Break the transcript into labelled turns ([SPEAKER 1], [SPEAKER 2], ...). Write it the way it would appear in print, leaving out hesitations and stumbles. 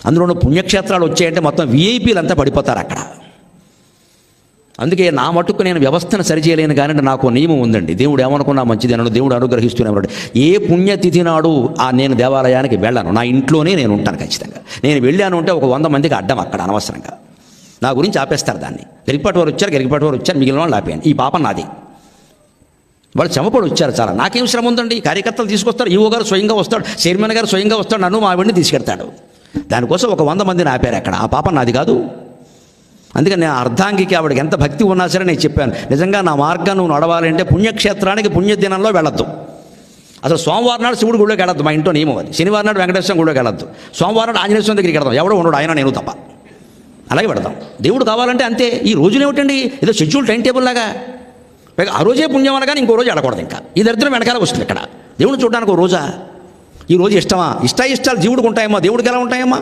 [SPEAKER 1] అందులో పుణ్యక్షేత్రాలు వచ్చాయంటే మొత్తం వీఐపీలు అంతా పడిపోతారు అక్కడ. అందుకే నా మటుకు నేను వ్యవస్థను సరిచేయలేను, కానీ నాకు నియమం ఉందండి. దేవుడు ఏమనుకున్నా మంచిది అన్నాడు, దేవుడు అనుగ్రహిస్తూనే ఉన్నాడు. ఏ పుణ్యతిథి నాడు నేను దేవాలయానికి వెళ్ళాను, నా ఇంట్లోనే నేను ఉంటాను ఖచ్చితంగా. నేను వెళ్ళాను అంటే ఒక 100 మందికి అడ్డం అక్కడ అనవసరంగా నా గురించి ఆపేస్తారు దాన్ని. గరికపాటి వారు వచ్చారు, మిగిలిన వాళ్ళు ఆపాను. ఈ పాపం నాది. వాళ్ళు శ్రమపడి వచ్చారు చాలా, నాకేం శ్రమ ఉందండి. కార్యకర్తలు తీసుకొస్తారు, ఈవో గారు స్వయంగా వస్తాడు, చైర్మన్ గారు స్వయంగా వస్తాడు, నన్ను మా ఆవిడ్ని తీసుకెళ్తాడు. దానికోసం ఒక 100 మందిని ఆపారు అక్కడ. ఆ పాపం నాది కాదు. అందుకని నేను అర్ధాంగికి ఆవిడకి ఎంత భక్తి ఉన్నా సరే నేను చెప్పాను, నిజంగా నా మార్గం నువ్వు నడవాలంటే పుణ్యక్షేత్రానికి పుణ్యదినంలో వెళ్ళొద్దు. అసలు సోమవారం నాడు శివుడు గుడిలోకి వెళ్ళొద్దు, మా ఇంట్లో నియమం అది. శనివారం నాడు వెంకటేశ్వరం గుడిలోకి వెళ్ళొద్దు, సోమవారం నాడు ఆంజనేయ స్వామి దగ్గరికి వెళ్దాం, ఎవడో ఉండడు, ఆయన నేను తప్ప. అలాగే పెడతాం. దేవుడు కావాలంటే అంతే. ఈ రోజులు ఏమిటండి, ఏదో షెడ్యూల్ టైం టేబుల్ లాగా. ఆ రోజే పుణ్యం అనగానే ఇంకో రోజు వెళ్ళకూడదు. ఇంకా ఈ దరిద్రం వెనకాల వస్తుంది. ఇక్కడ దేవుడు చూడడానికి ఒక రోజా? ఈ రోజు ఇష్టమా? ఇష్టాలు జీవుడికి ఉంటాయమ్మా, దేవుడికి ఎలా ఉంటాయమ్మా?